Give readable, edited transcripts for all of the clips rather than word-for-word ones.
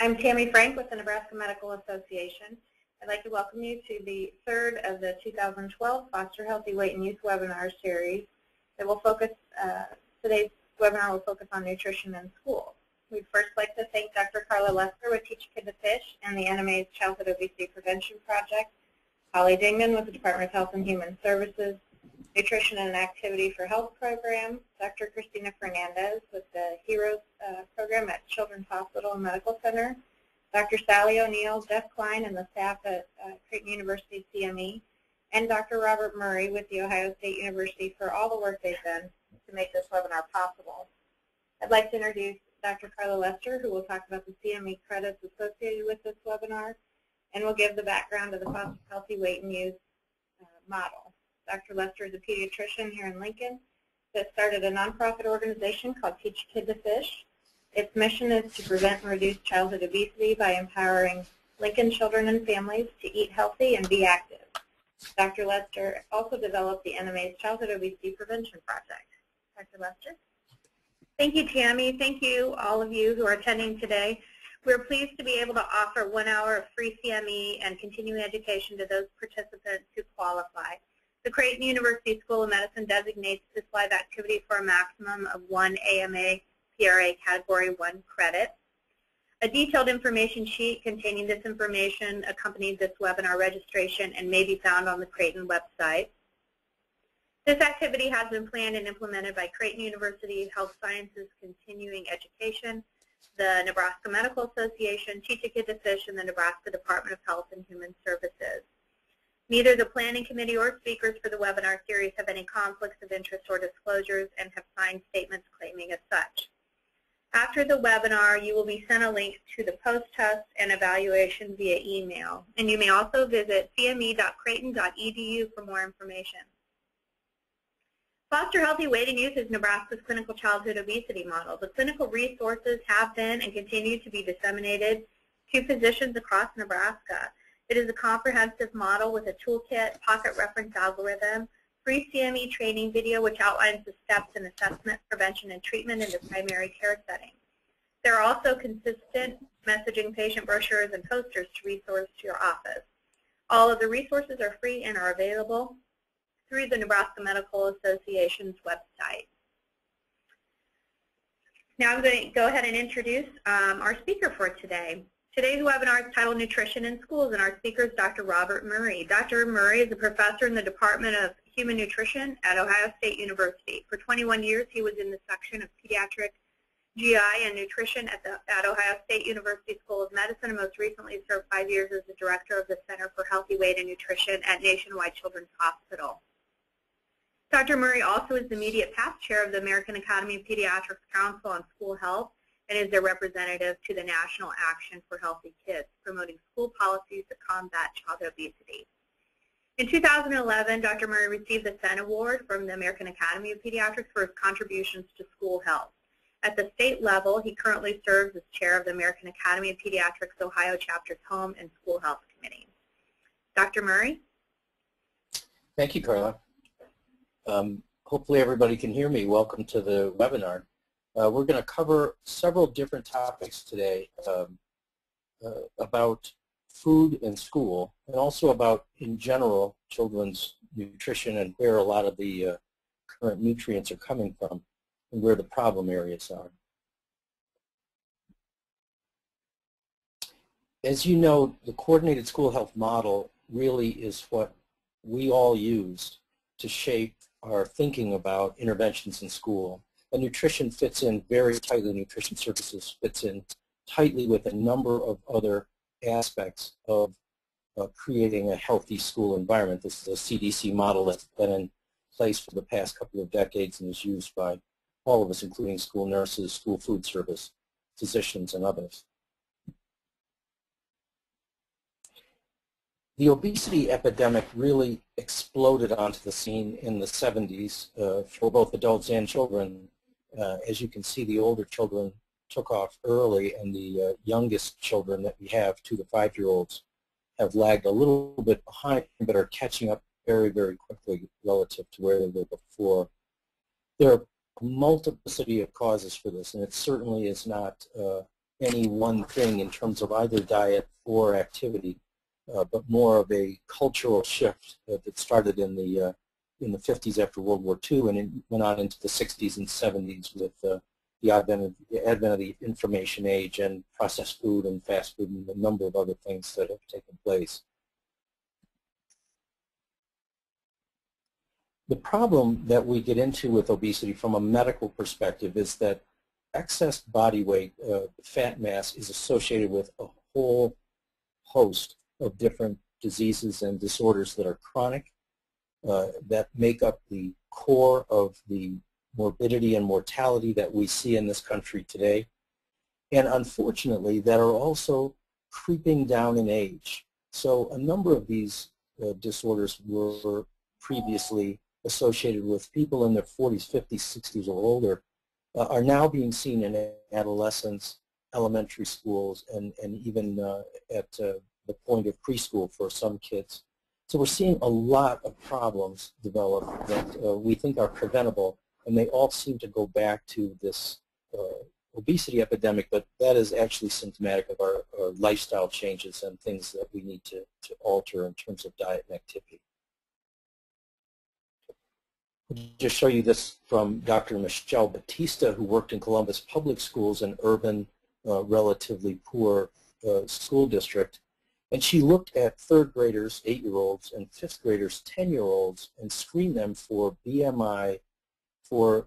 I'm Tammy Frank with the Nebraska Medical Association. I'd like to welcome you to the third of the 2012 Foster Healthy Weight and Youth webinar series that will focus, today's webinar will focus on nutrition in school. We'd first like to thank Dr. Carla Lester with Teach a Kid to Fish and the NMA's Childhood Obesity Prevention Project, Holly Dingman with the Department of Health and Human Services, Nutrition and Activity for Health Program, Dr. Christina Fernandez with the HEROES program at Children's Hospital and Medical Center, Dr. Sally O'Neill, Jeff Klein, and the staff at Creighton University CME, and Dr. Robert Murray with the Ohio State University for all the work they've done to make this webinar possible. I'd like to introduce Dr. Carla Lester, who will talk about the CME credits associated with this webinar, and will give the background of the Foster Healthy Weight and Youth model. Dr. Lester is a pediatrician here in Lincoln that started a nonprofit organization called Teach a Kid to Fish. Its mission is to prevent and reduce childhood obesity by empowering Lincoln children and families to eat healthy and be active. Dr. Lester also developed the NMA's Childhood Obesity Prevention Project. Dr. Lester? Thank you, Tammy. Thank you, all of you who are attending today. We're pleased to be able to offer 1 hour of free CME and continuing education to those participants who qualify. The Creighton University School of Medicine designates this live activity for a maximum of 1 AMA PRA Category 1 credit. A detailed information sheet containing this information accompanies this webinar registration and may be found on the Creighton website. This activity has been planned and implemented by Creighton University Health Sciences Continuing Education, the Nebraska Medical Association, Teach a Kid to Fish, and the Nebraska Department of Health and Human Services. Neither the planning committee or speakers for the webinar series have any conflicts of interest or disclosures and have signed statements claiming as such. After the webinar, you will be sent a link to the post-test and evaluation via email, and you may also visit cme.creighton.edu for more information. Foster Healthy Weight and Youth is Nebraska's clinical childhood obesity model. The clinical resources have been and continue to be disseminated to physicians across Nebraska. It is a comprehensive model with a toolkit, pocket reference algorithm, free CME training video which outlines the steps in assessment, prevention, and treatment in the primary care setting. There are also consistent messaging, patient brochures, and posters to resource to your office. All of the resources are free and are available through the Nebraska Medical Association's website. Now I'm going to go ahead and introduce our speaker for today. Today's webinar is titled Nutrition in Schools, and our speaker is Dr. Robert Murray. Dr. Murray is a professor in the Department of Human Nutrition at Ohio State University. For 21 years, he was in the section of pediatric GI and nutrition at Ohio State University School of Medicine, and most recently served 5 years as the director of the Center for Healthy Weight and Nutrition at Nationwide Children's Hospital. Dr. Murray also is the immediate past chair of the American Academy of Pediatrics Council on School Health and is their representative to the National Action for Healthy Kids, promoting school policies to combat child obesity. In 2011, Dr. Murray received the Senn Award from the American Academy of Pediatrics for his contributions to school health. At the state level, he currently serves as chair of the American Academy of Pediatrics Ohio Chapter's Home and School Health Committee. Dr. Murray? Thank you, Carla. Hopefully everybody can hear me. Welcome to the webinar. We're going to cover several different topics today about food in school and also about, in general, children's nutrition and where a lot of the current nutrients are coming from and where the problem areas are. As you know, the coordinated school health model really is what we all use to shape our thinking about interventions in school. And nutrition fits in very tightly, nutrition services fits in tightly with a number of other aspects of creating a healthy school environment. This is a CDC model that's been in place for the past couple of decades and is used by all of us, including school nurses, school food service, physicians, and others. The obesity epidemic really exploded onto the scene in the 70s for both adults and children. As you can see, the older children took off early, and the youngest children that we have, 2 to 5-year-olds, have lagged a little bit behind but are catching up very, very quickly relative to where they were before. There are a multiplicity of causes for this, and it certainly is not any one thing in terms of either diet or activity, but more of a cultural shift that started in the 50s after World War II, and it went on into the 60s and 70s with the advent of the information age and processed food and fast food and a number of other things that have taken place. The problem that we get into with obesity from a medical perspective is that excess body weight, fat mass, is associated with a whole host of different diseases and disorders that are chronic, that make up the core of the morbidity and mortality that we see in this country today, and unfortunately that are also creeping down in age. So a number of these disorders were previously associated with people in their 40s, 50s, 60s or older, are now being seen in adolescents, elementary schools, and even at the point of preschool for some kids. So we're seeing a lot of problems develop that we think are preventable, and they all seem to go back to this obesity epidemic, but that is actually symptomatic of our lifestyle changes and things that we need to alter in terms of diet and activity. I'll just show you this from Dr. Michelle Batista, who worked in Columbus Public Schools, an urban, relatively poor school district. And she looked at third graders, 8-year-olds, and fifth graders, 10-year-olds, and screened them for BMI, for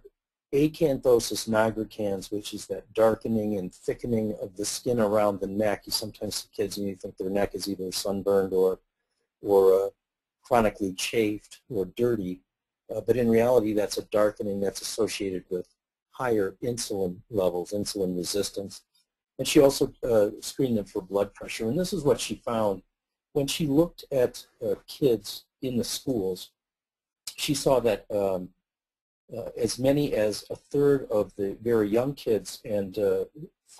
acanthosis nigricans, which is that darkening and thickening of the skin around the neck. You sometimes see kids and you think their neck is either sunburned or chronically chafed or dirty. But in reality, that's a darkening that's associated with higher insulin levels, insulin resistance. And she also screened them for blood pressure. And this is what she found. When she looked at kids in the schools, she saw that as many as a third of the very young kids and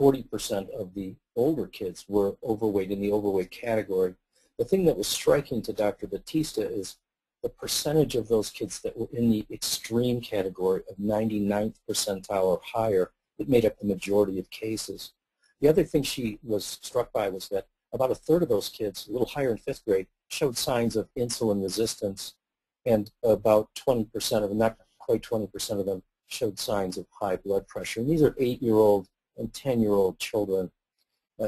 40% of the older kids were overweight, in the overweight category. The thing that was striking to Dr. Batista is the percentage of those kids that were in the extreme category of 99th percentile or higher that made up the majority of cases. The other thing she was struck by was that about a third of those kids, a little higher in fifth grade, showed signs of insulin resistance, and about 20% of them, not quite 20% of them, showed signs of high blood pressure. And these are 8-year-old and 10-year-old children.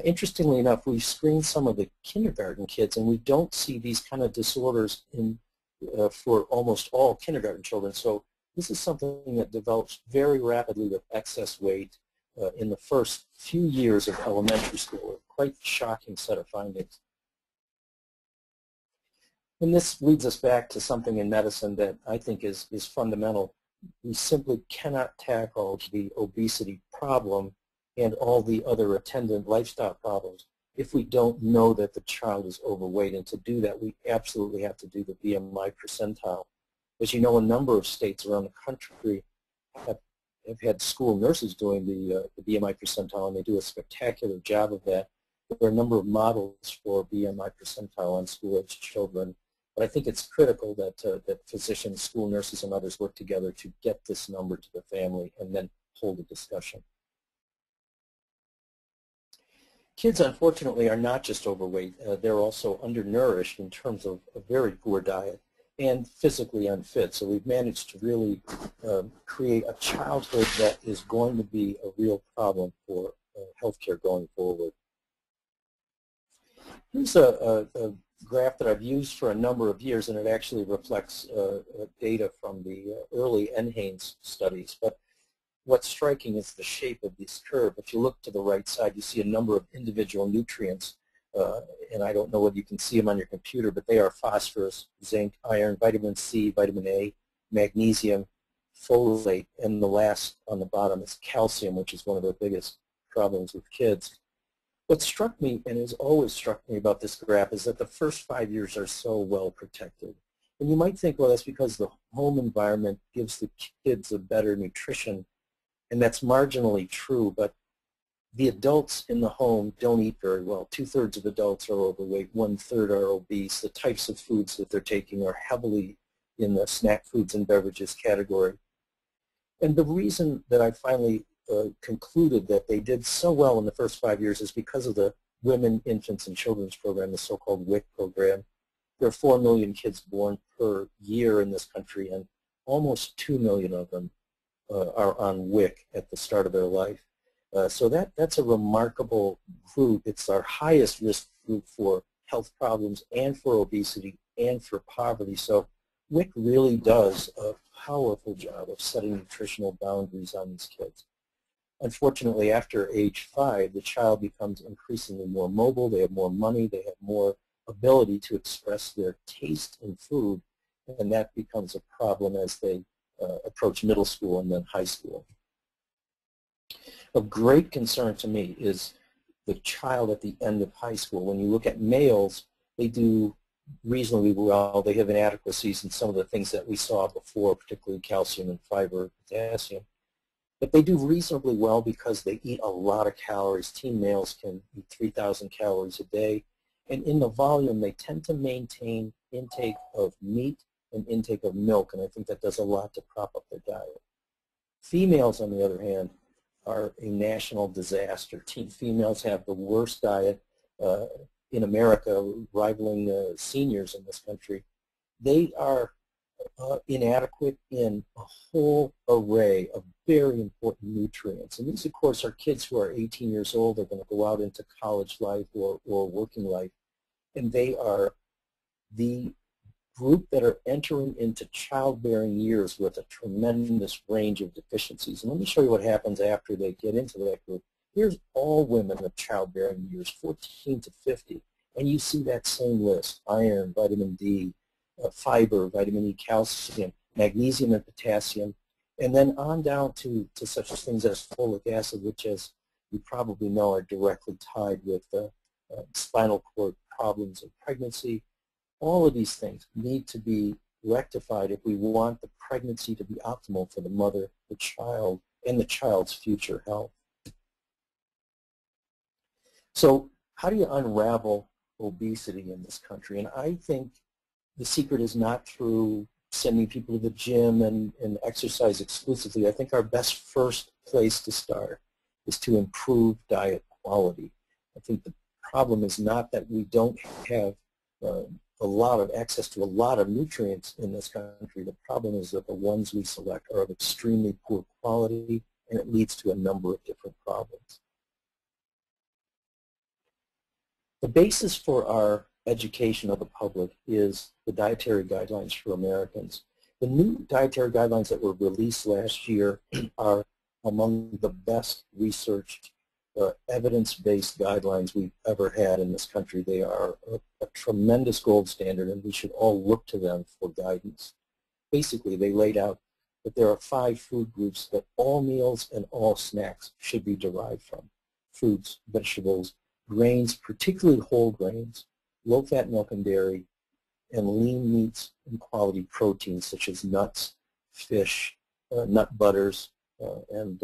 Interestingly enough, we've screened some of the kindergarten kids, and we don't see these kind of disorders in for almost all kindergarten children. So this is something that develops very rapidly with excess weight in the first few years of elementary school. A quite shocking set of findings. And this leads us back to something in medicine that I think is fundamental. We simply cannot tackle the obesity problem and all the other attendant lifestyle problems if we don't know that the child is overweight. And to do that, we absolutely have to do the BMI percentile. As you know, a number of states around the country have had school nurses doing the BMI percentile, and they do a spectacular job of that. There are a number of models for BMI percentile on school-aged children, but I think it's critical that, that physicians, school nurses, and others work together to get this number to the family and then hold a discussion. Kids, unfortunately, are not just overweight. They're also undernourished in terms of a very poor diet and physically unfit. So we've managed to really create a childhood that is going to be a real problem for healthcare going forward. Here's a graph that I've used for a number of years, and it actually reflects data from the early NHANES studies. But what's striking is the shape of this curve. If you look to the right side, you see a number of individual nutrients, and I don't know whether you can see them on your computer, but they are phosphorus, zinc, iron, vitamin C, vitamin A, magnesium, folate, and the last on the bottom is calcium, which is one of the biggest problems with kids. What struck me, and has always struck me about this graph, is that the first 5 years are so well protected. And you might think, well, that's because the home environment gives the kids a better nutrition. And that's marginally true, but the adults in the home don't eat very well. 2/3 of adults are overweight, 1/3 are obese. The types of foods that they're taking are heavily in the snack foods and beverages category. And the reason that I finally concluded that they did so well in the first 5 years is because of the Women, Infants, and Children's Program, the so-called WIC program. There are 4 million kids born per year in this country, and almost 2 million of them are on WIC at the start of their life. So that's a remarkable group. It's our highest risk group for health problems and for obesity and for poverty. So WIC really does a powerful job of setting nutritional boundaries on these kids. Unfortunately, after age 5, the child becomes increasingly more mobile, they have more money, they have more ability to express their taste in food, and that becomes a problem as they approach middle school and then high school. Of great concern to me is the child at the end of high school. When you look at males, they do reasonably well. They have inadequacies in some of the things that we saw before, particularly calcium and fiber, potassium. But they do reasonably well because they eat a lot of calories. Teen males can eat 3,000 calories a day. And in the volume, they tend to maintain intake of meat and intake of milk, and I think that does a lot to prop up their diet. Females, on the other hand, are a national disaster. Teen females have the worst diet in America, rivaling seniors in this country. They are inadequate in a whole array of very important nutrients. And these, of course, are kids who are 18 years old. They're going to go out into college life or working life. And they are the group that are entering into childbearing years with a tremendous range of deficiencies. And let me show you what happens after they get into that group. Here's all women of childbearing years, 14 to 50. And you see that same list: iron, vitamin D, fiber, vitamin E, calcium, magnesium, and potassium, and then on down to such things as folic acid, which, as you probably know, are directly tied with spinal cord problems in pregnancy. All of these things need to be rectified if we want the pregnancy to be optimal for the mother, the child, and the child's future health. So how do you unravel obesity in this country? And I think the secret is not through sending people to the gym and exercise exclusively. I think our best first place to start is to improve diet quality. I think the problem is not that we don't have a lot of access to a lot of nutrients in this country. The problem is that the ones we select are of extremely poor quality, and it leads to a number of different problems. The basis for our education of the public is the dietary guidelines for Americans. The new dietary guidelines that were released last year are among the best researched evidence-based guidelines we've ever had in this country. They are a tremendous gold standard, and we should all look to them for guidance. Basically, they laid out that there are 5 food groups that all meals and all snacks should be derived from: fruits, vegetables, grains, particularly whole grains, low-fat milk and dairy, and lean meats and quality proteins such as nuts, fish, nut butters, and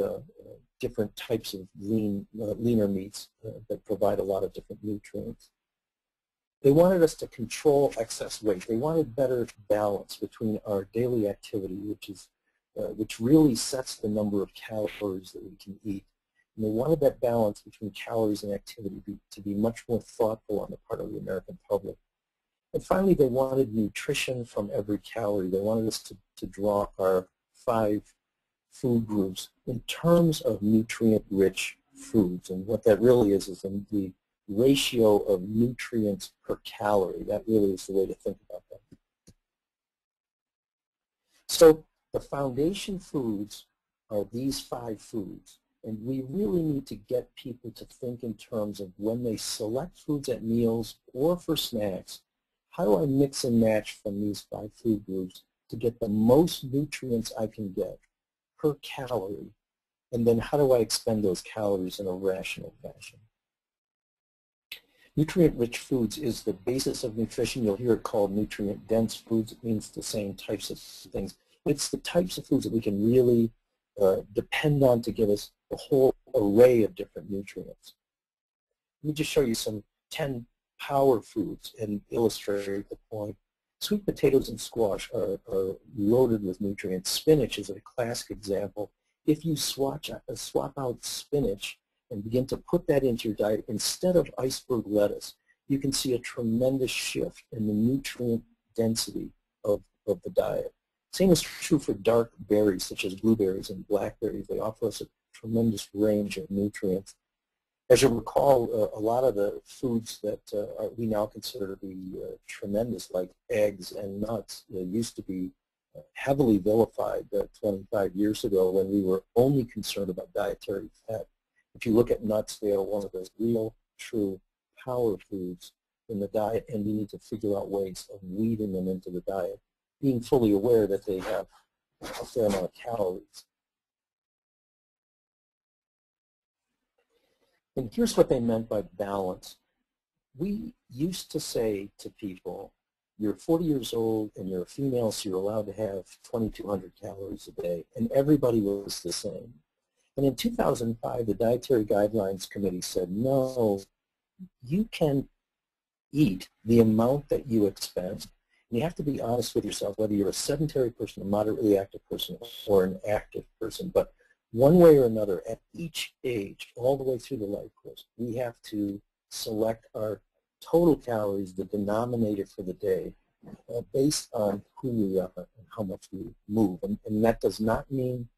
different types of leaner meats that provide a lot of different nutrients. They wanted us to control excess weight. They wanted better balance between our daily activity, which really sets the number of calories that we can eat. And they wanted that balance between calories and activity to be much more thoughtful on the part of the American public. And finally, they wanted nutrition from every calorie. They wanted us to draw our 5 food groups in terms of nutrient-rich foods. And what that really is the ratio of nutrients per calorie. That really is the way to think about that. So the foundation foods are these 5 foods. And we really need to get people to think in terms of, when they select foods at meals or for snacks, how do I mix and match from these 5 food groups to get the most nutrients I can get per calorie? And then how do I expend those calories in a rational fashion? Nutrient-rich foods is the basis of nutrition. You'll hear it called nutrient-dense foods. It means the same types of things. It's the types of foods that we can really depend on to give us a whole array of different nutrients. Let me just show you some 10 power foods and illustrate the point. Sweet potatoes and squash are loaded with nutrients. Spinach is a classic example. if you swap out spinach and begin to put that into your diet instead of iceberg lettuce, you can see a tremendous shift in the nutrient density of the diet. Same is true for dark berries such as blueberries and blackberries. They offer us a tremendous range of nutrients. As you'll recall, a lot of the foods that we now consider to be tremendous, like eggs and nuts, used to be heavily vilified 25 years ago when we were only concerned about dietary fat. If you look at nuts, they are one of those real, true power foods in the diet, and we need to figure out ways of weaving them into the diet, being fully aware that they have a fair amount of calories. And here's what they meant by balance. We used to say to people, you're 40 years old and you're a female, so you're allowed to have 2,200 calories a day, and everybody was the same. And in 2005, the Dietary Guidelines Committee said, no, you can eat the amount that you expend. And you have to be honest with yourself, whether you're a sedentary person, a moderately active person, or an active person. But one way or another, at each age, all the way through the life course, we have to select our total calories, the denominator for the day, based on who we are and how much we move. And that does not mean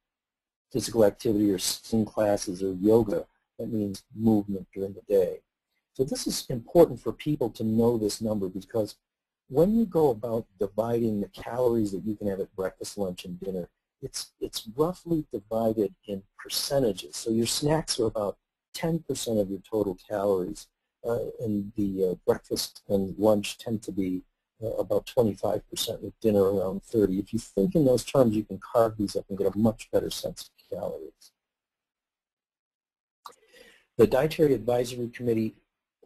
physical activity or spin classes or yoga. That means movement during the day. So this is important for people to know this number, because when you go about dividing the calories that you can have at breakfast, lunch, and dinner, it's roughly divided in percentages. So your snacks are about 10% of your total calories, and the breakfast and lunch tend to be about 25%, with dinner around 30%. If you think in those terms, you can carve these up and get a much better sense of calories. The Dietary Advisory Committee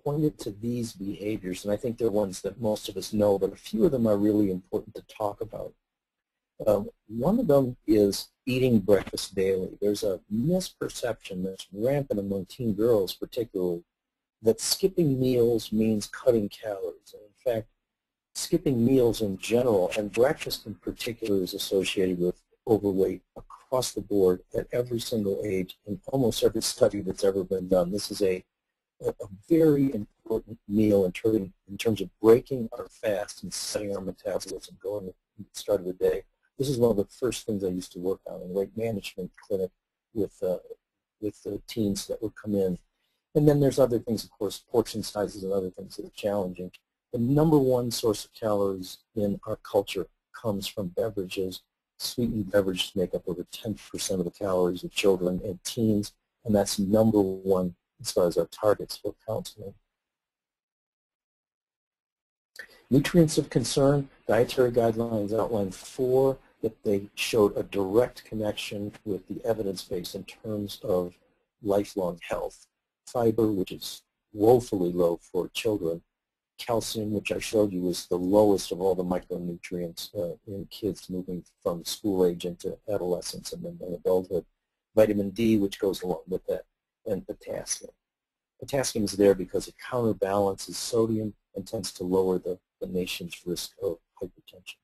pointed to these behaviors, and I think they're ones that most of us know, but a few of them are really important to talk about. One of them is eating breakfast daily. There's a misperception that's rampant among teen girls particularly, that skipping meals means cutting calories. And in fact, skipping meals in general, and breakfast in particular, is associated with overweight across the board at every single age in almost every study that's ever been done. This is a very important meal in terms of breaking our fast and setting our metabolism going at the start of the day. This is one of the first things I used to work on in weight management clinic with the teens that would come in. And then there's other things, of course, portion sizes and other things that are challenging. The number one source of calories in our culture comes from beverages. Sweetened beverages make up over 10% of the calories of children and teens, and that's number one as far as our targets for counseling. Nutrients of concern, dietary guidelines outline 4 that they showed a direct connection with the evidence base in terms of lifelong health. Fiber, which is woefully low for children. Calcium, which I showed you, was the lowest of all the micronutrients in kids moving from school age into adolescence and then adulthood. Vitamin D, which goes along with that, and potassium. Potassium is there because it counterbalances sodium and tends to lower the nation's risk of hypertension.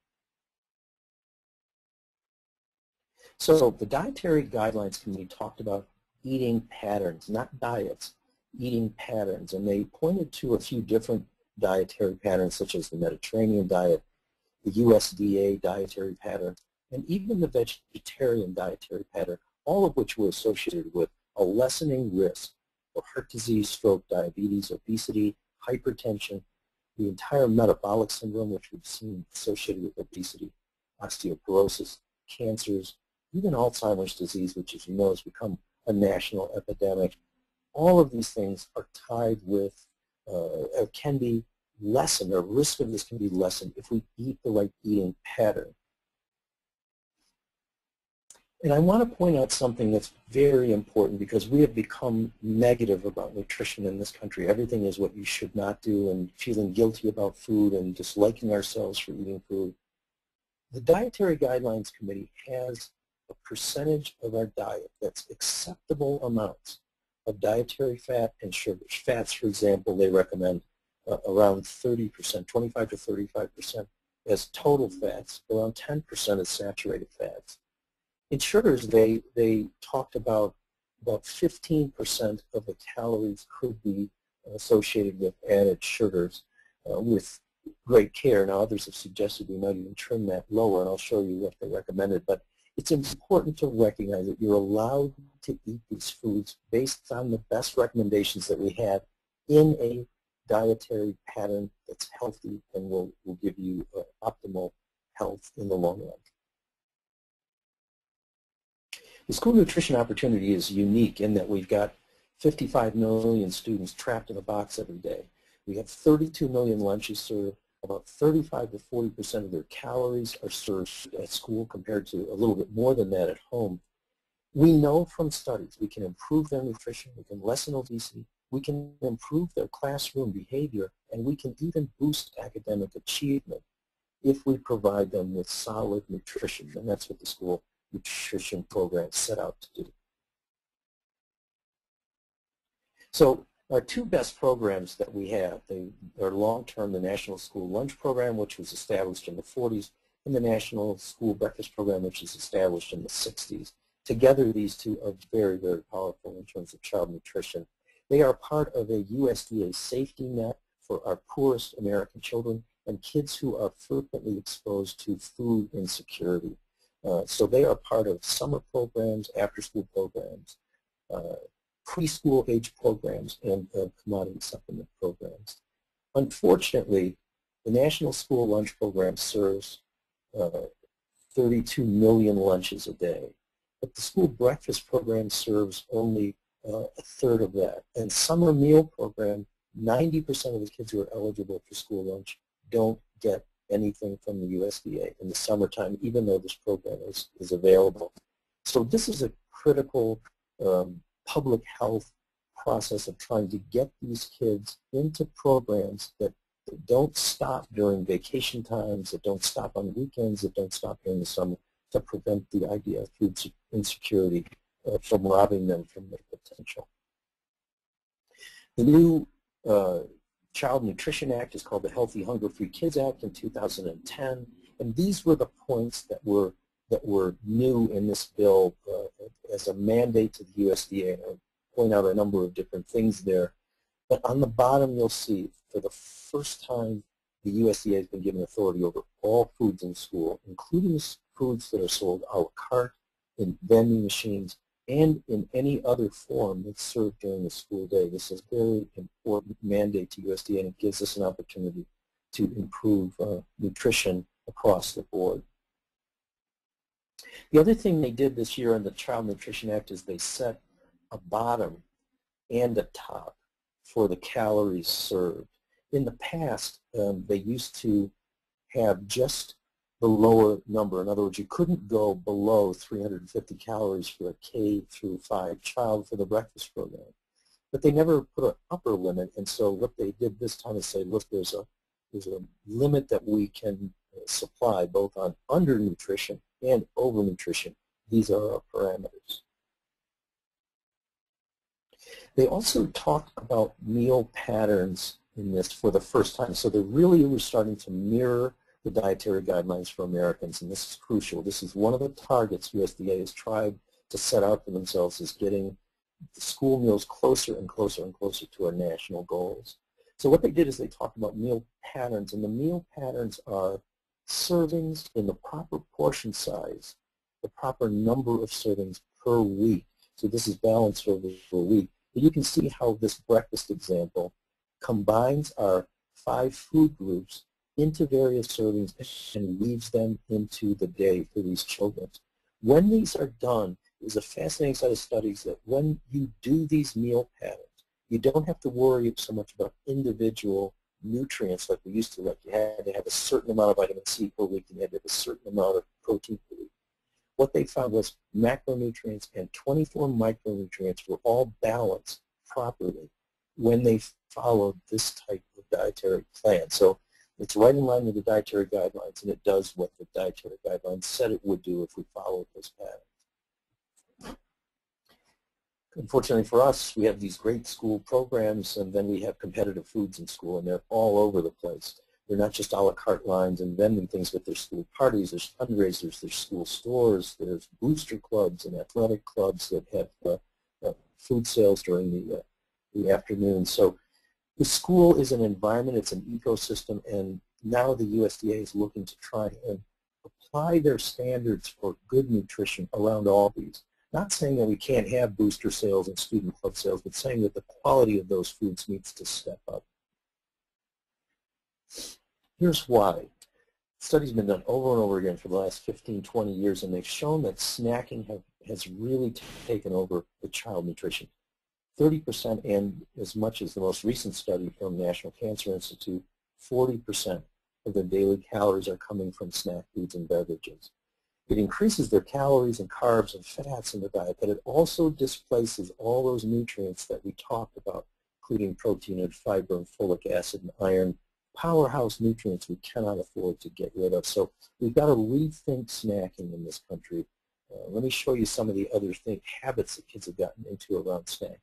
So the Dietary Guidelines Committee talked about eating patterns, not diets, eating patterns, and they pointed to a few different dietary patterns, such as the Mediterranean diet, the USDA dietary pattern, and even the vegetarian dietary pattern, all of which were associated with a lessening risk for heart disease, stroke, diabetes, obesity, hypertension, the entire metabolic syndrome, which we've seen associated with obesity, osteoporosis, cancers, even Alzheimer's disease, which, as you know, has become a national epidemic. All of these things are tied with, can be lessened, or risk of this can be lessened if we eat the right eating pattern. And I want to point out something that's very important, because we have become negative about nutrition in this country. Everything is what you should not do, and feeling guilty about food and disliking ourselves for eating food. The Dietary Guidelines Committee has a percentage of our diet that's acceptable amounts of dietary fat and sugars. Fats, for example, they recommend around 30%, 25 to 35% as total fats, around 10% as saturated fats. In sugars, they talked about 15% of the calories could be associated with added sugars with great care. Now, others have suggested we might even trim that lower, and I'll show you what they recommended. But it's important to recognize that you're allowed to eat these foods based on the best recommendations that we have in a dietary pattern that's healthy and will give you optimal health in the long run. The school nutrition opportunity is unique in that we've got 55 million students trapped in a box every day. We have 32 million lunches served. About 35 to 40% of their calories are served at school compared to a little bit more than that at home. We know from studies we can improve their nutrition, we can lessen obesity, we can improve their classroom behavior, and we can even boost academic achievement if we provide them with solid nutrition, and that's what the school nutrition program set out to do. So our two best programs that we have, they are long-term, the National School Lunch Program, which was established in the 40s, and the National School Breakfast Program, which was established in the 60s. Together, these two are very, very powerful in terms of child nutrition. They are part of a USDA safety net for our poorest American children and kids who are frequently exposed to food insecurity. So they are part of summer programs, after-school programs, preschool age programs, and commodity supplement programs. Unfortunately, the National School Lunch Program serves 32 million lunches a day, but the school breakfast program serves only a third of that. And summer meal program, 90% of the kids who are eligible for school lunch don't get anything from the USDA in the summertime, even though this program is available. So this is a critical public health process of trying to get these kids into programs that don't stop during vacation times, that don't stop on weekends, that don't stop during the summer, to prevent the idea of food insecurity from robbing them from their potential. The new Child Nutrition Act is called the Healthy Hunger-Free Kids Act in 2010, and these were the points that were new in this bill as a mandate to the USDA. And I'll point out a number of different things there. But on the bottom you'll see, for the first time, the USDA has been given authority over all foods in school, including foods that are sold a la carte, in vending machines, and in any other form that's served during the school day. This is a very important mandate to USDA, and it gives us an opportunity to improve nutrition across the board. The other thing they did this year in the Child Nutrition Act is they set a bottom and a top for the calories served. In the past, they used to have just the lower number. In other words, you couldn't go below 350 calories for a K through 5 child for the breakfast program. But they never put an upper limit, and so what they did this time is say, look, there's a limit that we can supply both on undernutrition and overnutrition. These are our parameters. They also talked about meal patterns in this for the first time. So they really were starting to mirror the dietary guidelines for Americans, and this is crucial. This is one of the targets USDA has tried to set out for themselves, is getting the school meals closer and closer and closer to our national goals. So what they did is they talked about meal patterns, and the meal patterns are servings in the proper portion size, the proper number of servings per week. So this is balanced over a week. But you can see how this breakfast example combines our 5 food groups into various servings and weaves them into the day for these children. When these are done, there's a fascinating set of studies that when you do these meal patterns, you don't have to worry so much about individual nutrients like we used to. Like you had to have a certain amount of vitamin C per week and you had to have a certain amount of protein per week. What they found was macronutrients and 24 micronutrients were all balanced properly when they followed this type of dietary plan. So it's right in line with the dietary guidelines, and it does what the dietary guidelines said it would do if we followed those patterns. Unfortunately for us, we have these great school programs, and then we have competitive foods in school, and they're all over the place. They're not just a la carte lines and vending things, but there's school parties, there's fundraisers, there's school stores, there's booster clubs and athletic clubs that have food sales during the afternoon. So the school is an environment, it's an ecosystem, and now the USDA is looking to try and apply their standards for good nutrition around all these. Not saying that we can't have booster sales and student club sales, but saying that the quality of those foods needs to step up. Here's why. Studies have been done over and over again for the last 15, 20 years, and they've shown that snacking has really taken over the child nutrition. 30%, and as much as the most recent study from National Cancer Institute, 40% of their daily calories are coming from snack foods and beverages. It increases their calories and carbs and fats in the diet, but it also displaces all those nutrients that we talked about, including protein and fiber and folic acid and iron, powerhouse nutrients we cannot afford to get rid of. So we've got to rethink snacking in this country. Let me show you some of the other habits that kids have gotten into around snacking.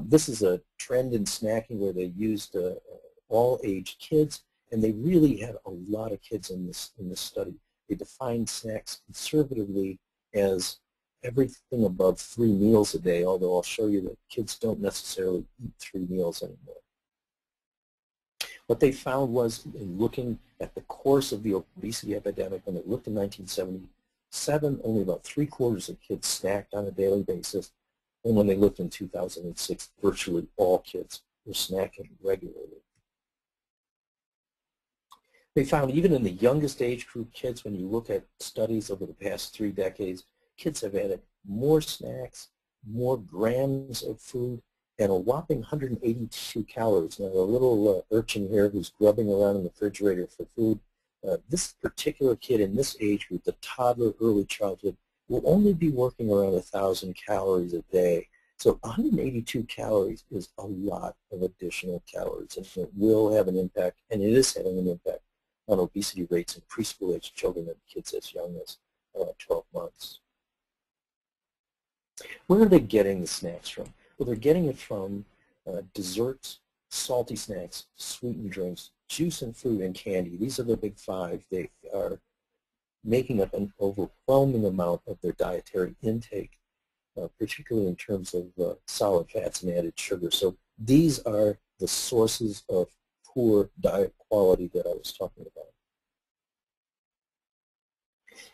This is a trend in snacking where they used all age kids, and they really had a lot of kids in this study. They defined snacks conservatively as everything above 3 meals a day, although I'll show you that kids don't necessarily eat 3 meals anymore. What they found was, in looking at the course of the obesity epidemic, when they looked in 1977, only about 3/4 of kids snacked on a daily basis. And when they looked in 2006, virtually all kids were snacking regularly. They found even in the youngest age group kids, when you look at studies over the past 3 decades, kids have added more snacks, more grams of food, and a whopping 182 calories. Now, a little urchin here who's grubbing around in the refrigerator for food, this particular kid in this age group, the toddler, early childhood, will only be working around 1,000 calories a day. So 182 calories is a lot of additional calories, and it will have an impact, and it is having an impact on obesity rates in preschool-age children and kids as young as 12 months. Where are they getting the snacks from? Well, they're getting it from desserts, salty snacks, sweetened drinks, juice and fruit, and candy. These are the big 5. They are making up an overwhelming amount of their dietary intake, particularly in terms of solid fats and added sugar. So these are the sources of poor diet quality that I was talking about.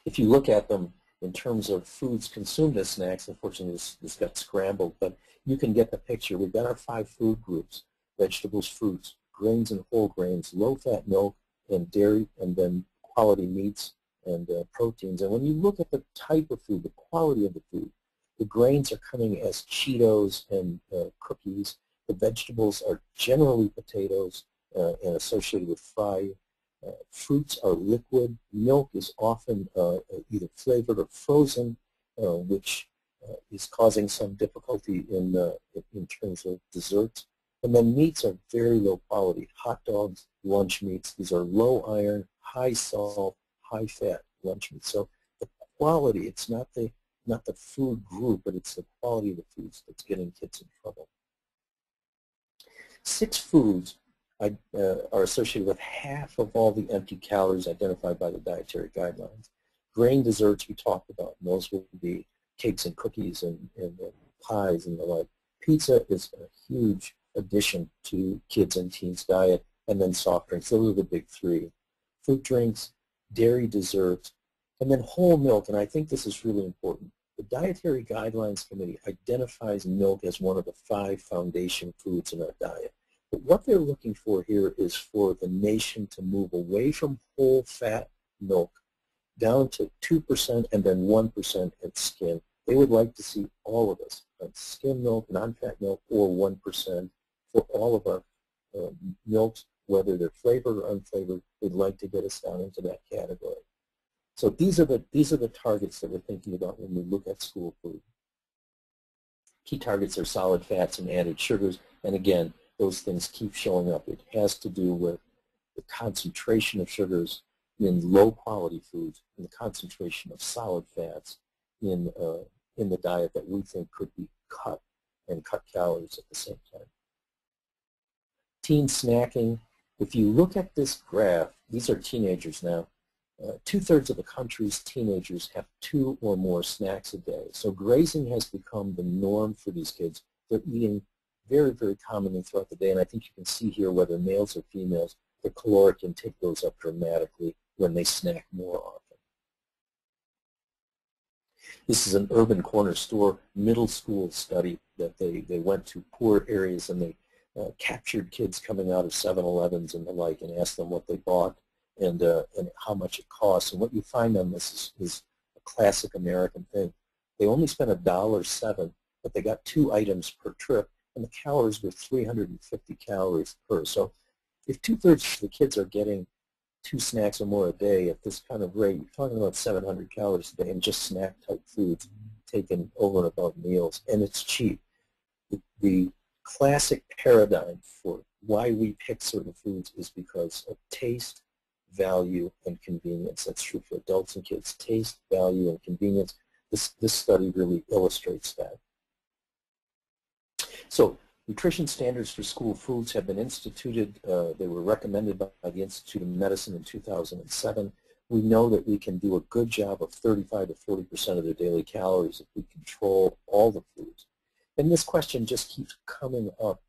If you look at them in terms of foods consumed as snacks, unfortunately this got scrambled, but you can get the picture. We've got our 5 food groups: vegetables, fruits, grains and whole grains, low-fat milk, and dairy, and then quality meats and proteins. And when you look at the type of food, the quality of the food, the grains are coming as Cheetos and cookies. The vegetables are generally potatoes and associated with fry. Fruits are liquid. Milk is often either flavored or frozen, which is causing some difficulty in terms of desserts. And then meats are very low quality. Hot dogs, lunch meats, these are low iron, high salt, high fat lunch meats. So the quality, it's not the food group, but it's the quality of the foods that's getting kids in trouble. 6 foods are associated with half of all the empty calories identified by the dietary guidelines. Grain desserts we talked about, and those would be cakes and cookies and pies and the like. Pizza is a huge addition to kids' and teens' diet, and then soft drinks. Those are the big 3. Fruit drinks, dairy desserts, and then whole milk, and I think this is really important. The Dietary Guidelines Committee identifies milk as one of the 5 foundation foods in our diet. But what they're looking for here is for the nation to move away from whole fat milk down to 2% and then 1% in skim. They would like to see all of us on skim milk, non-fat milk, or 1% for all of our milks, whether they're flavored or unflavored. They'd like to get us down into that category. So these are the targets that we're thinking about when we look at school food. Key targets are solid fats and added sugars, and again, those things keep showing up. It has to do with the concentration of sugars in low-quality foods and the concentration of solid fats in the diet that we think could be cut and cut calories at the same time. Teen snacking, If you look at this graph, these are teenagers now. 2/3 of the country's teenagers have 2 or more snacks a day. So grazing has become the norm for these kids. They're eating very, very commonly throughout the day, and I think you can see here whether males or females, their caloric intake goes up dramatically when they snack more often. This is an Urban Corner Store middle school study that they went to poor areas, and they captured kids coming out of 7-Elevens and the like and asked them what they bought and how much it costs. And what you find on this is a classic American thing. They only spent $1.07, but they got 2 items per trip, and the calories were 350 calories per. So if 2/3 of the kids are getting 2 snacks or more a day at this kind of rate, you're talking about 700 calories a day in just snack-type foods taken over and above meals, and it's cheap. The classic paradigm for why we pick certain foods is because of taste, value, and convenience. That's true for adults and kids. Taste, value, and convenience. This study really illustrates that. So nutrition standards for school foods have been instituted. They were recommended by the Institute of Medicine in 2007. We know that we can do a good job of 35 to 40% of their daily calories if we control all the foods. And this question just keeps coming up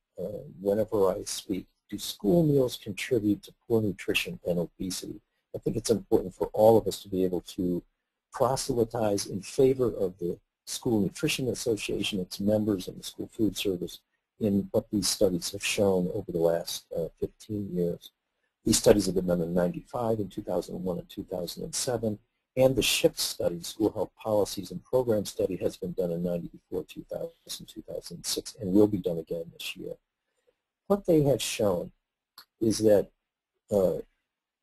whenever I speak. Do school meals contribute to poor nutrition and obesity? I think it's important for all of us to be able to proselytize in favor of the School Nutrition Association, its members, and the School Food Service in what these studies have shown over the last 15 years. These studies have been done in 95, in 2001, and 2007, and the SHIP study, School Health Policies and Program Study, has been done in 94, 2000, 2006, and will be done again this year. What they have shown is that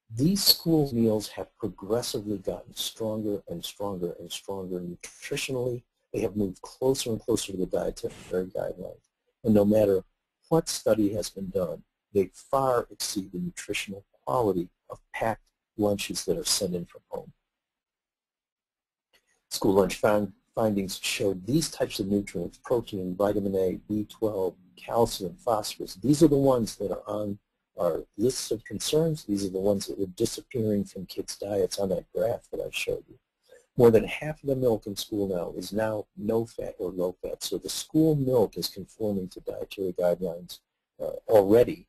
these school meals have progressively gotten stronger and stronger and stronger nutritionally. They have moved closer and closer to the dietary guidelines. And no matter what study has been done, they far exceed the nutritional quality of packed lunches that are sent in from home. School lunch findings showed these types of nutrients: protein, vitamin A, B12, calcium, phosphorus. These are the ones that are on our lists of concerns. These are the ones that were disappearing from kids' diets on that graph that I showed you. More than half of the milk in school now is now no fat or low fat. So the school milk is conforming to dietary guidelines already,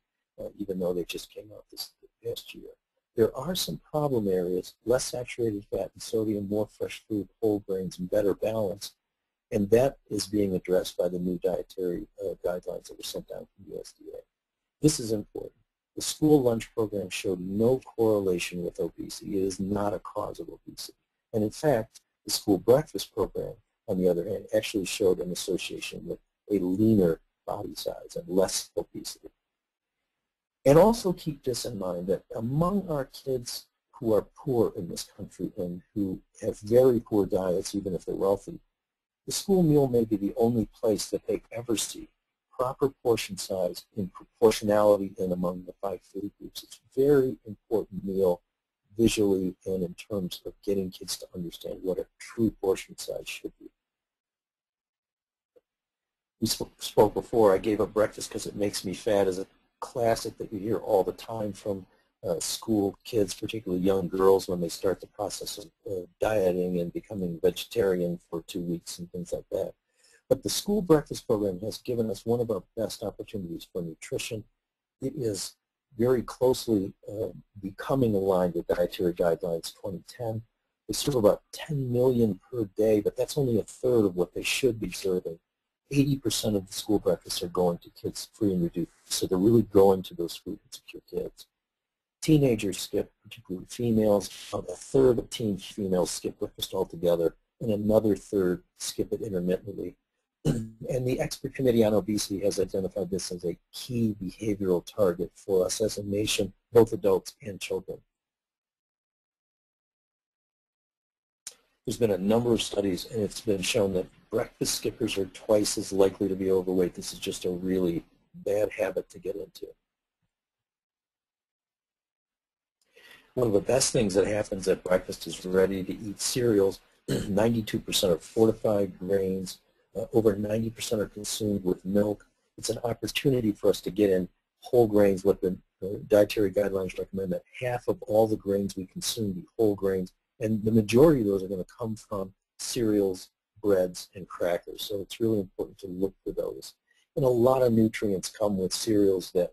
even though they just came out this past year. There are some problem areas: less saturated fat and sodium, more fresh fruit, whole grains, and better balance. And that is being addressed by the new dietary guidelines that were sent down from the USDA. This is important. The school lunch program showed no correlation with obesity. It is not a cause of obesity. And in fact, the school breakfast program, on the other hand, actually showed an association with a leaner body size and less obesity. And also keep this in mind, that among our kids who are poor in this country and who have very poor diets, even if they're wealthy, the school meal may be the only place that they ever see proper portion size in proportionality and among the 5 food groups. It's a very important meal visually and in terms of getting kids to understand what a true portion size should be. We spoke before, I gave up breakfast because it makes me fat as a classic that you hear all the time from school kids, particularly young girls, when they start the process of dieting and becoming vegetarian for 2 weeks and things like that. But the school breakfast program has given us one of our best opportunities for nutrition. It is very closely becoming aligned with Dietary Guidelines 2010. They serve about 10 million per day, but that's only a third of what they should be serving. 80% of the school breakfasts are going to kids free and reduced, so they're really going to those food insecure kids. Teenagers skip, particularly females. About a third of teen females skip breakfast altogether, and another third skip it intermittently. And the Expert Committee on Obesity has identified this as a key behavioral target for us as a nation, both adults and children. There's been a number of studies, and it's been shown that breakfast skippers are twice as likely to be overweight. This is just a really bad habit to get into. One of the best things that happens at breakfast is ready-to-eat cereals. 92% are fortified grains. Over 90% are consumed with milk. It's an opportunity for us to get in whole grains, what the dietary guidelines recommend that half of all the grains we consume be whole grains, and the majority of those are going to come from cereals, breads, and crackers. So it's really important to look for those. And a lot of nutrients come with cereals that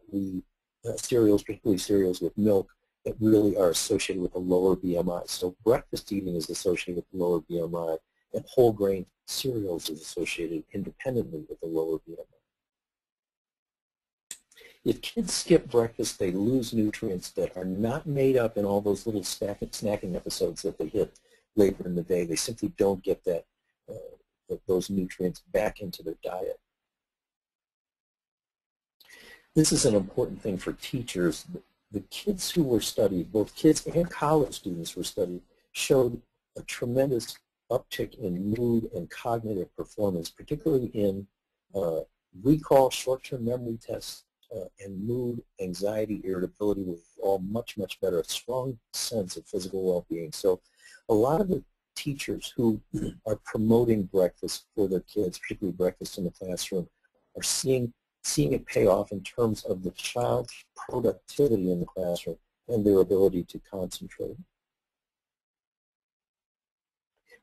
cereals, particularly cereals with milk, that really are associated with a lower BMI. So breakfast eating is associated with a lower BMI, and whole grain cereals is associated independently with a lower BMI. If kids skip breakfast, they lose nutrients that are not made up in all those little snacking episodes that they hit later in the day. They simply don't get those nutrients back into their diet. This is an important thing for teachers. The kids who were studied, both kids and college students were studied, showed a tremendous uptick in mood and cognitive performance, particularly in recall, short-term memory tests, and mood, anxiety, irritability were all much, much better, a strong sense of physical well-being. So a lot of the teachers who are promoting breakfast for their kids, particularly breakfast in the classroom, are seeing it pay off in terms of the child's productivity in the classroom and their ability to concentrate.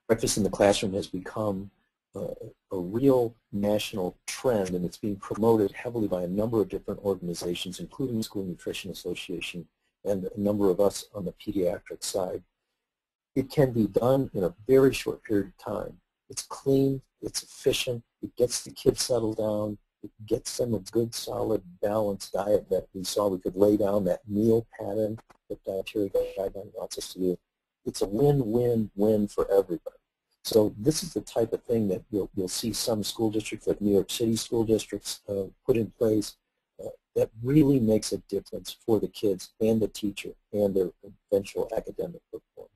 Breakfast in the classroom has become a real national trend, and it's being promoted heavily by a number of different organizations, including the School Nutrition Association and a number of us on the pediatric side. It can be done in a very short period of time. It's clean, it's efficient, it gets the kids settled down, it gets them a good, solid, balanced diet that we saw we could lay down, that meal pattern that Dietary Guideline wants us to do. It's a win-win-win for everybody. So this is the type of thing that you'll see some school districts, like New York City school districts, put in place that really makes a difference for the kids and the teacher and their eventual academic performance.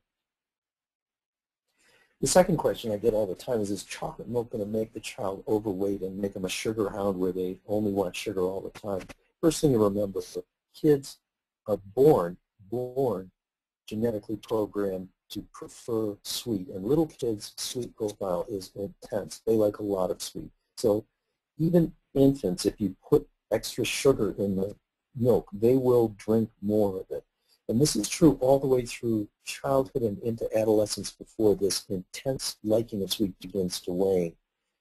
The second question I get all the time is chocolate milk going to make the child overweight and make them a sugar hound where they only want sugar all the time? First thing to remember, kids are born genetically programmed to prefer sweet, and little kids' sweet profile is intense. They like a lot of sweet. So even infants, if you put extra sugar in the milk, they will drink more of it. And this is true all the way through childhood and into adolescence before this intense liking of sweet begins to wane.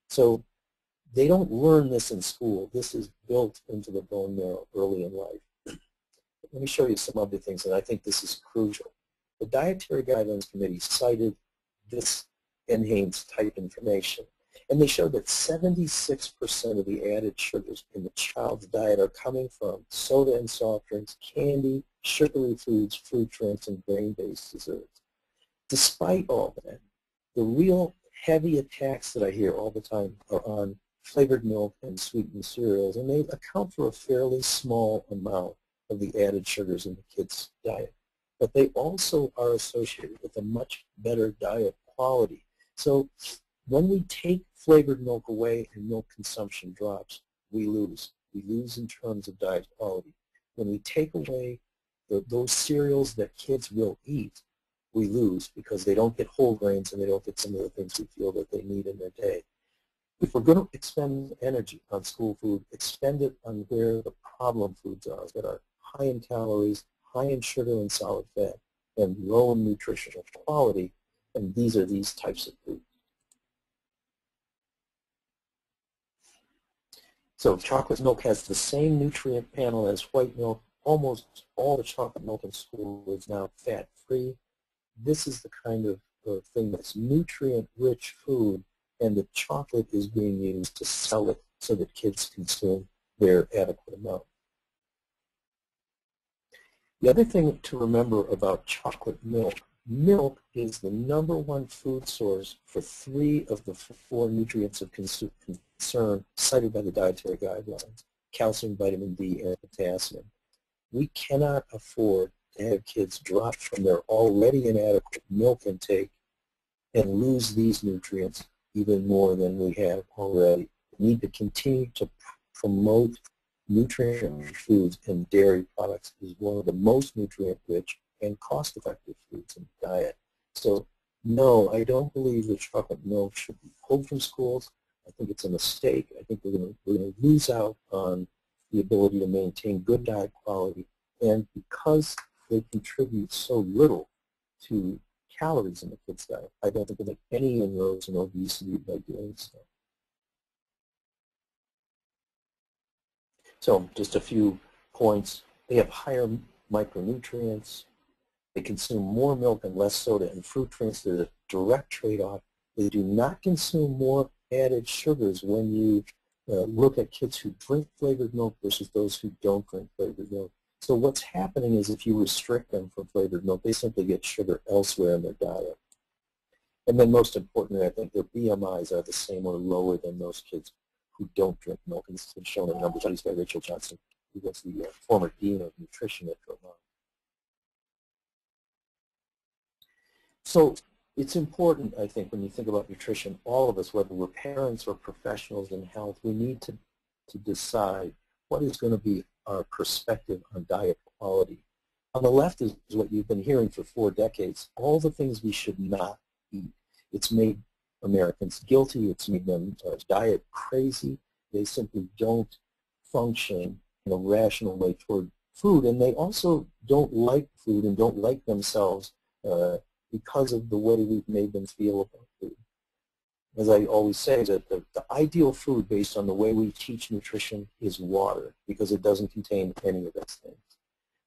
So they don't learn this in school. This is built into the bone marrow early in life. Let me show you some other things, and I think this is crucial. The Dietary Guidelines Committee cited this NHANES type information, and they showed that 76% of the added sugars in the child's diet are coming from soda and soft drinks, candy, sugary foods, fruit drinks, and grain-based desserts. Despite all that, the real heavy attacks that I hear all the time are on flavored milk and sweetened cereals, and they account for a fairly small amount of the added sugars in the kids' diet. But they also are associated with a much better diet quality. So when we take flavored milk away and milk consumption drops, we lose. We lose in terms of diet quality. When we take away those cereals that kids will eat, we lose because they don't get whole grains and they don't get some of the things we feel that they need in their day. If we're going to expend energy on school food, expend it on where the problem foods are that are high in calories, high in sugar and solid fat, and low in nutritional quality, and these are these types of foods. So chocolate milk has the same nutrient panel as white milk. Almost all the chocolate milk in school is now fat-free. This is the kind of thing that's nutrient-rich food, and the chocolate is being used to sell it so that kids consume their adequate amount. The other thing to remember about chocolate milk, milk is the #1 food source for 3 of the 4 nutrients of concern cited by the dietary guidelines: calcium, vitamin D, and potassium. We cannot afford to have kids drop from their already inadequate milk intake and lose these nutrients even more than we have already. We need to continue to promote nutrient-rich foods, and dairy products is one of the most nutrient-rich and cost-effective foods in the diet. So no, I don't believe that chocolate milk should be pulled from schools. I think it's a mistake. I think we're going to lose out on the ability to maintain good diet quality And because they contribute so little to calories in the kids' diet, I don't think they make any inroads in obesity by doing so. So just a few points. They have higher micronutrients. They consume more milk and less soda and fruit drinks. There's a direct trade-off. They do not consume more added sugars when you look at kids who drink flavored milk versus those who don't drink flavored milk. So what's happening is if you restrict them from flavored milk, they simply get sugar elsewhere in their diet. And then most importantly, I think their BMIs are the same or lower than those kids who don't drink milk. And this has been shown in a number of studies by Rachel Johnson, who was the former dean of nutrition at Vermont. So it's important, I think, when you think about nutrition, all of us, whether we're parents or professionals in health, we need to decide what is going to be our perspective on diet quality. On the left is what you've been hearing for 4 decades, all the things we should not eat. It's made Americans guilty. It's made them diet crazy. They simply don't function in a rational way toward food, and they also don't like food and don't like themselves because of the way we've made them feel about food. As I always say, that the ideal food based on the way we teach nutrition is water, because it doesn't contain any of those things.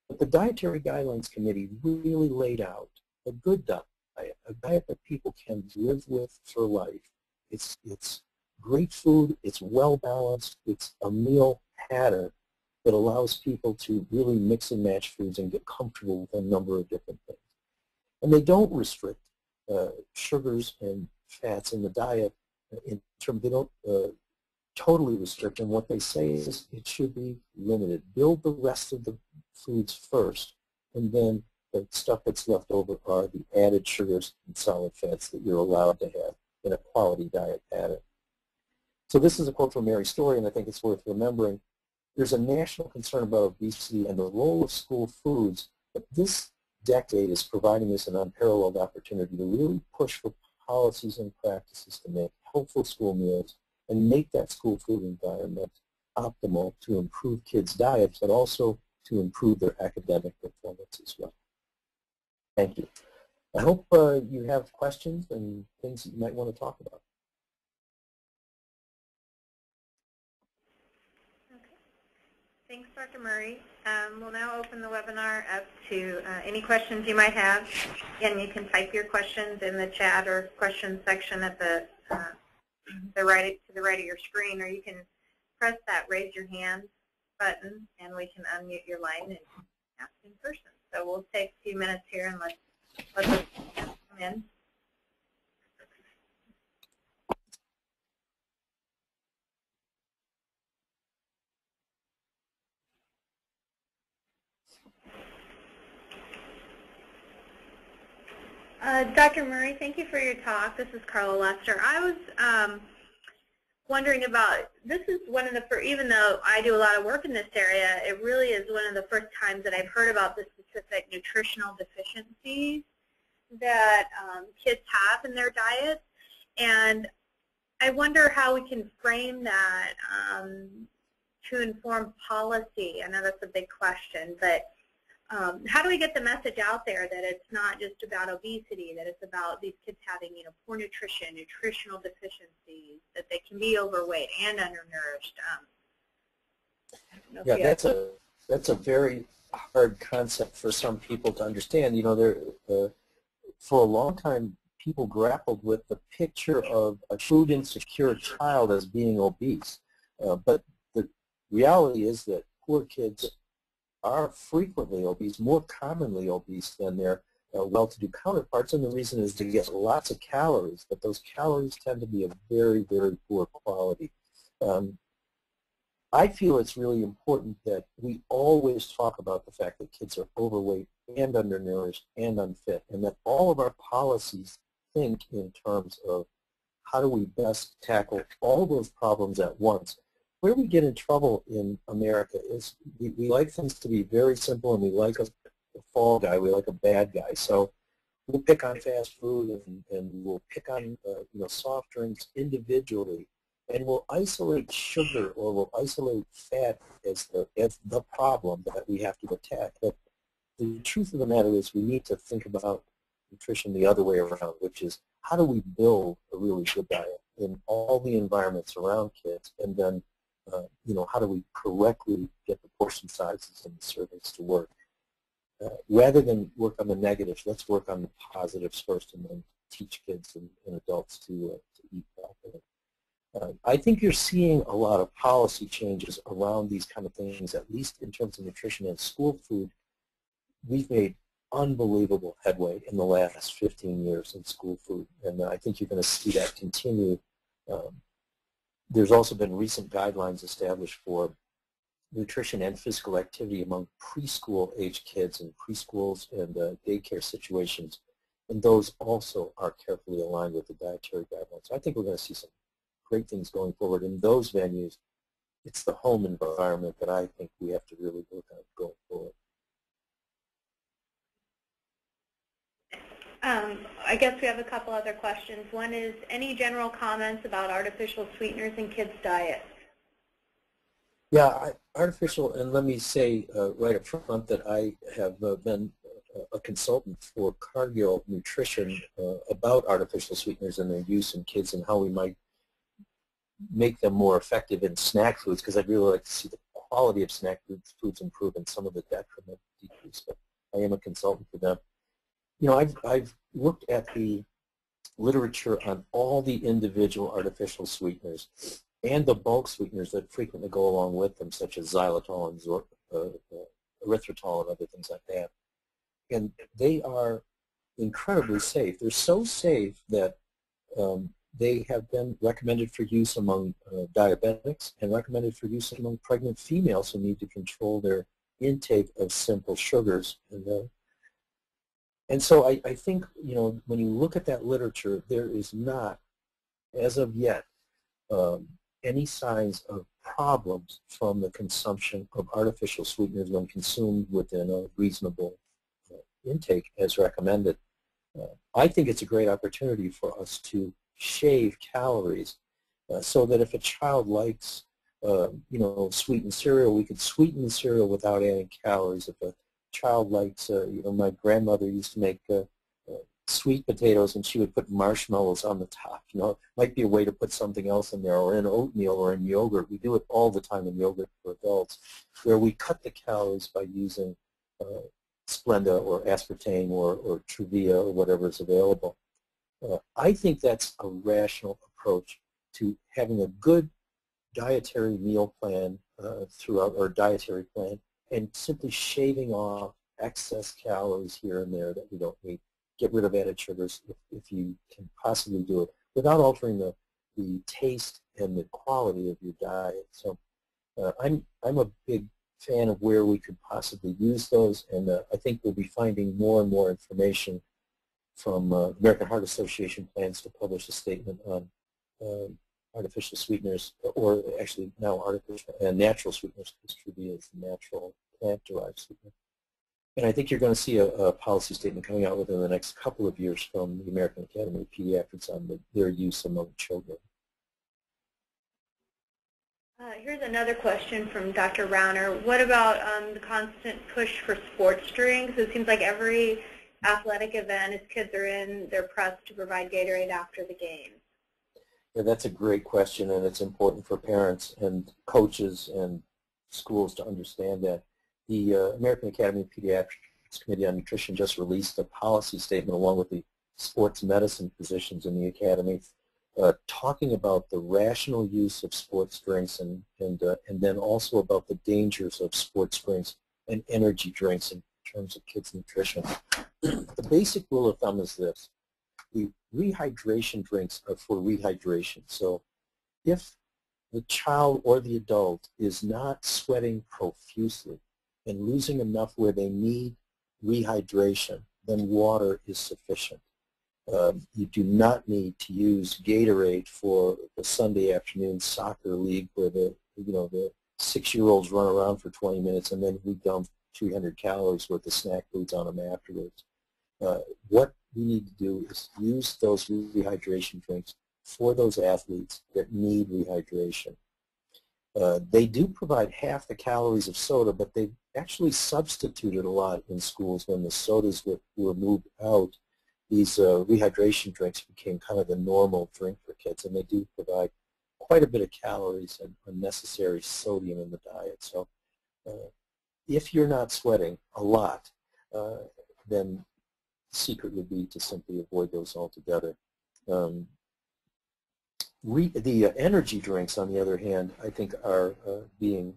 But the Dietary Guidelines Committee really laid out a good diet, a diet that people can live with for life. It's great food, it's well balanced, it's a meal pattern that allows people to really mix and match foods and get comfortable with a number of different things. And they don't restrict sugars and fats in the diet in terms, they don't totally restrict them. What they say is it should be limited. Build the rest of the foods first, and then the stuff that's left over are the added sugars and solid fats that you're allowed to have in a quality diet pattern. So this is a quote from Mary Story, and I think it's worth remembering. There's a national concern about obesity and the role of school foods, but this decade is providing us an unparalleled opportunity to really push for policies and practices to make helpful school meals and make that school food environment optimal to improve kids' diets, but also to improve their academic performance as well. Thank you. I hope you have questions and things that you might want to talk about. Okay. Thanks, Dr. Murray. We'll now open the webinar up to any questions you might have. Again, you can type your questions in the chat or questions section at to the right of your screen, or you can press that raise your hand button and we can unmute your line and ask in person. So we'll take a few minutes here and let those come in. Dr. Murray, thank you for your talk. This is Carla Lester. I was wondering about, this is one of the first, even though I do a lot of work in this area, it really is one of the first times that I've heard about the specific nutritional deficiencies that kids have in their diets. And I wonder how we can frame that to inform policy. I know that's a big question, but how do we get the message out there that it's not just about obesity, that it's about these kids having, poor nutrition, nutritional deficiencies, that they can be overweight and undernourished? Yeah, that's a very hard concept for some people to understand. For a long time, people grappled with the picture of a food insecure child as being obese, but the reality is that poor kids are frequently obese, more commonly obese than their well-to-do counterparts, and the reason is to get lots of calories, but those calories tend to be of very, very poor quality. I feel it's really important that we always talk about the fact that kids are overweight and undernourished and unfit, and that all of our policies think in terms of how do we best tackle all those problems at once. Where we get in trouble in America is we like things to be very simple, and we like a fall guy, we like a bad guy. So we'll pick on fast food and we'll pick on soft drinks individually and we'll isolate sugar or we'll isolate fat as the problem that we have to attack. But the truth of the matter is we need to think about nutrition the other way around, which is how do we build a really good diet in all the environments around kids, and then how do we correctly get the portion sizes and the servings to work? Rather than work on the negatives, let's work on the positives first and then teach kids and adults to eat properly. I think you're seeing a lot of policy changes around these kind of things, at least in terms of nutrition and school food. We've made unbelievable headway in the last 15 years in school food, and I think you're going to see that continue. There's also been recent guidelines established for nutrition and physical activity among preschool-age kids in preschools and daycare situations, and those also are carefully aligned with the dietary guidelines. So I think we're going to see some great things going forward in those venues. It's the home environment that I think we have to really work on going forward. I guess we have a couple other questions. One is, any general comments about artificial sweeteners in kids' diets? Yeah, artificial, and let me say right up front that I have been a consultant for Cargill Nutrition about artificial sweeteners and their use in kids and how we might make them more effective in snack foods, because I'd really like to see the quality of snack foods improve and some of the detriment decrease. But I am a consultant for them. I've looked at the literature on all the individual artificial sweeteners and the bulk sweeteners that frequently go along with them, such as xylitol and erythritol and other things like that. And they are incredibly safe. They're so safe that they have been recommended for use among diabetics and recommended for use among pregnant females who need to control their intake of simple sugars. And so I think, when you look at that literature, there is not, as of yet, any signs of problems from the consumption of artificial sweeteners when consumed within a reasonable intake as recommended. I think it's a great opportunity for us to shave calories so that if a child likes, sweetened cereal, we could sweeten the cereal without adding calories. If a child likes, my grandmother used to make sweet potatoes, and she would put marshmallows on the top. It might be a way to put something else in there, or in oatmeal or in yogurt. We do it all the time in yogurt for adults, where we cut the calories by using Splenda or aspartame or Truvia or whatever is available. I think that's a rational approach to having a good dietary meal plan throughout, or dietary plan, and simply shaving off excess calories here and there that we don't need. Get rid of added sugars if you can possibly do it without altering the taste and the quality of your diet. So I'm a big fan of where we could possibly use those, and I think we'll be finding more and more information from the American Heart Association plans to publish a statement on artificial sweeteners, or actually now artificial and natural sweeteners, because Truvia is the natural plant-derived sweetener. And I think you're going to see a policy statement coming out within the next couple of years from the American Academy of Pediatrics on their use among children. Here's another question from Dr. Rauner. What about the constant push for sports drinks? It seems like every athletic event, as kids are in, they're pressed to provide Gatorade after the game. Yeah, that's a great question, and it's important for parents and coaches and schools to understand that. The American Academy of Pediatrics Committee on Nutrition just released a policy statement along with the sports medicine physicians in the academy talking about the rational use of sports drinks and then also about the dangers of sports drinks and energy drinks in terms of kids' nutrition. The basic rule of thumb is this. The rehydration drinks are for rehydration. So if the child or the adult is not sweating profusely and losing enough where they need rehydration, then water is sufficient. You do not need to use Gatorade for the Sunday afternoon soccer league where the 6-year-olds run around for 20 minutes and then we dump 300 calories worth of snack foods on them afterwards. What we need to do is use those rehydration drinks for those athletes that need rehydration. They do provide half the calories of soda, but they actually substituted a lot in schools when the sodas were moved out. These rehydration drinks became kind of the normal drink for kids, and they do provide quite a bit of calories and unnecessary sodium in the diet. So if you're not sweating a lot, then the secret would be to simply avoid those altogether. The energy drinks, on the other hand, I think are being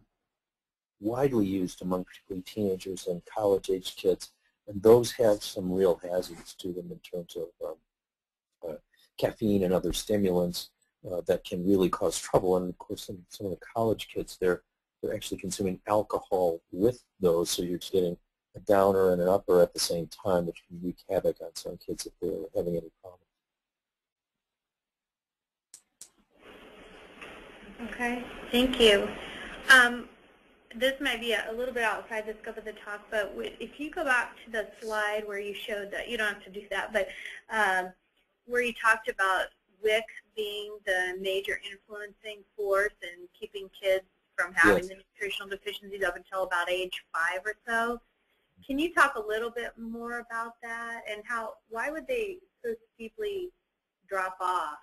widely used among particularly teenagers and college-age kids, and those have some real hazards to them in terms of caffeine and other stimulants that can really cause trouble. And of course, some of the college kids, they're actually consuming alcohol with those, so you're getting a downer and an upper at the same time, which can wreak havoc on some kids if they're having any problems. Okay, thank you. This might be a little bit outside the scope of the talk, but if you go back to the slide where you showed that, you don't have to do that, but where you talked about WIC being the major influencing force in keeping kids from having the nutritional deficiencies up until about age 5 or so. Can you talk a little bit more about that and why would they so steeply drop off?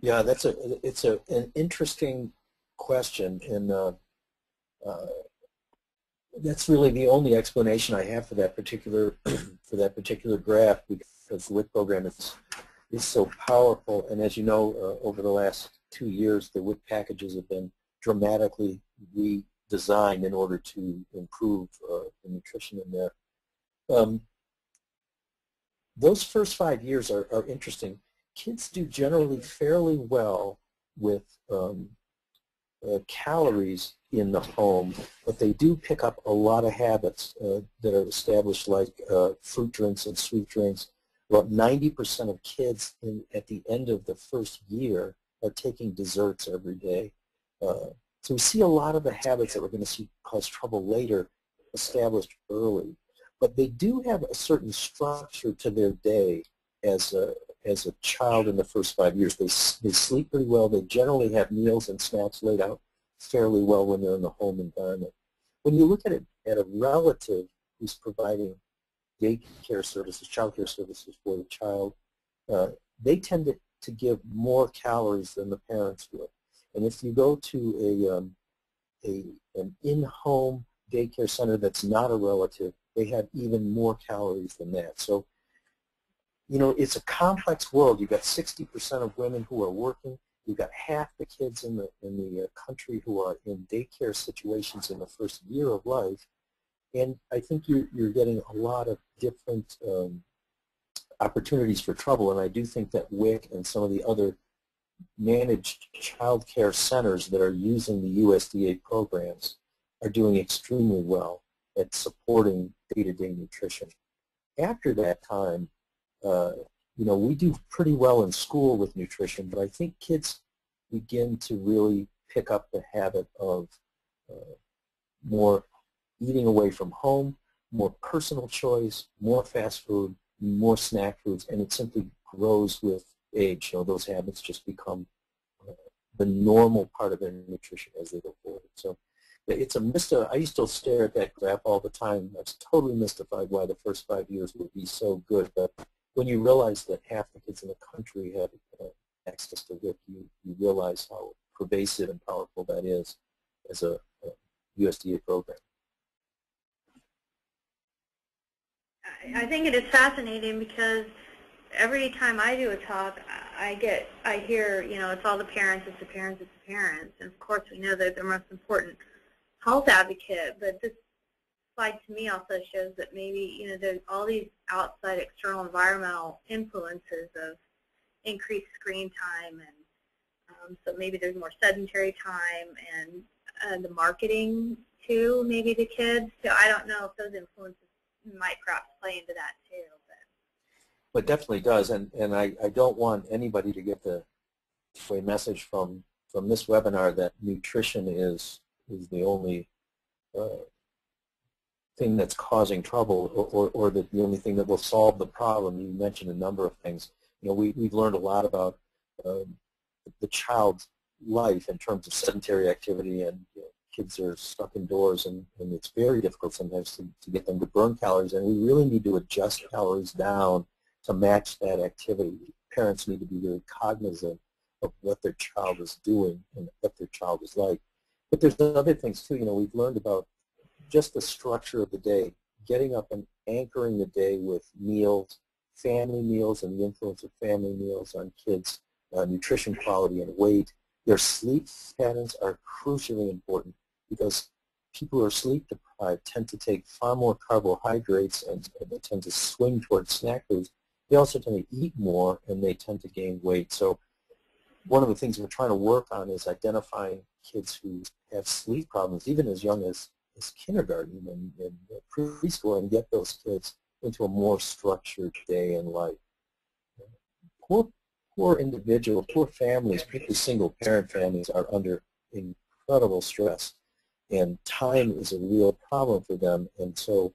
Yeah, it's an interesting question, and that's really the only explanation I have for that particular graph, because the WIC program is so powerful. And as you know, over the last 2 years, the WIC packages have been dramatically redesigned in order to improve the nutrition in there. Those first 5 years are interesting. Kids do generally fairly well with calories in the home, but they do pick up a lot of habits that are established, like fruit drinks and sweet drinks. About 90% of kids at the end of the first year are taking desserts every day. So we see a lot of the habits that we're going to see cause trouble later established early. But they do have a certain structure to their day as a child in the first 5 years. They sleep pretty well. They generally have meals and snacks laid out fairly well when they're in the home environment. When you look at it at a relative who's providing daycare services, child care services for the child, they tend to give more calories than the parents would. And if you go to an in-home daycare center that's not a relative, they have even more calories than that. So, you know, it's a complex world. You've got 60% of women who are working. You've got half the kids in the country who are in daycare situations in the first year of life. And I think you're getting a lot of different opportunities for trouble. And I do think that WIC and some of the other managed child care centers that are using the USDA programs are doing extremely well at supporting day-to-day nutrition. After that time, you know, we do pretty well in school with nutrition, but I think kids begin to really pick up the habit of more eating away from home, more personal choice, more fast food, more snack foods, and it simply grows with age. You know, those habits just become the normal part of their nutrition as they go forward. So it's I used to stare at that graph all the time. I was totally mystified why the first 5 years would be so good. But when you realize that half the kids in the country have access to WIC, you realize how pervasive and powerful that is as a USDA program. I think it is fascinating because every time I do a talk, I hear, you know, it's all the parents, it's the parents, it's the parents. And of course we know that they're the most important health advocate, but this slide to me also shows that maybe, you know, there's all these outside external environmental influences of increased screen time, and so maybe there's more sedentary time, and the marketing too, maybe the kids. So I don't know if those influences might perhaps play into that too. But it definitely does, and I don't want anybody to get the message from this webinar that nutrition is the only thing that's causing trouble, or the only thing that will solve the problem. You mentioned a number of things. You know, we've learned a lot about the child's life in terms of sedentary activity, and kids are stuck indoors, and it's very difficult sometimes to get them to burn calories, and we really need to adjust calories down to match that activity. Parents need to be very cognizant of what their child is doing and what their child is like. But there's other things too. We've learned about just the structure of the day, getting up and anchoring the day with meals, family meals, and the influence of family meals on kids' nutrition quality and weight. Their sleep patterns are crucially important because people who are sleep deprived tend to take far more carbohydrates and they tend to swing towards snack foods. They also tend to eat more and they tend to gain weight. So one of the things we're trying to work on is identifying kids who have sleep problems even as young as kindergarten and preschool, and get those kids into a more structured day in life. Poor individuals, poor families, particularly single-parent families, are under incredible stress, and time is a real problem for them, and so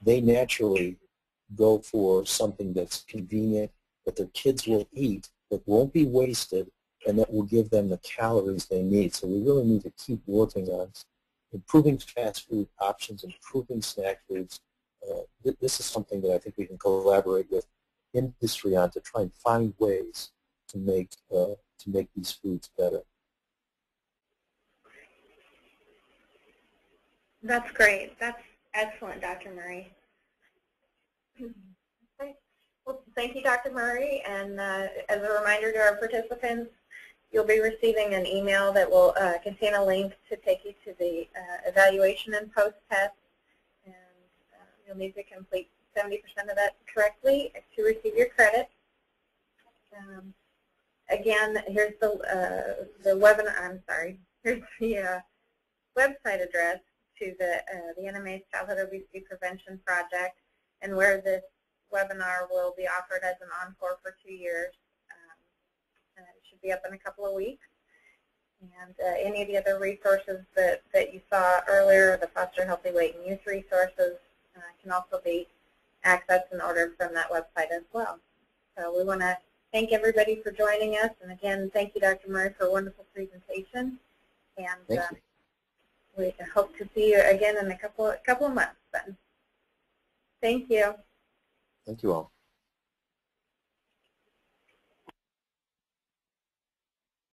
they naturally go for something that's convenient, that their kids will eat, that won't be wasted, and that will give them the calories they need. So we really need to keep working on improving fast food options, improving snack foods. This is something that I think we can collaborate with industry on to try and find ways to make these foods better. That's great. That's excellent, Dr. Murray. Well, thank you, Dr. Murray. And as a reminder to our participants, you'll be receiving an email that will contain a link to take you to the evaluation and post-test. And you'll need to complete 70% of that correctly to receive your credit. Again, here's the webinar. I'm sorry. Here's the website address to the NMA's Childhood Obesity Prevention Project, and where this webinar will be offered as an encore for 2 years. It should be up in a couple of weeks. And any of the other resources that you saw earlier, the Foster Healthy Weight and Youth resources, can also be accessed and ordered from that website as well. So we want to thank everybody for joining us. And again, thank you, Dr. Murray, for a wonderful presentation. And we hope to see you again in a couple of months then. Thank you. Thank you all.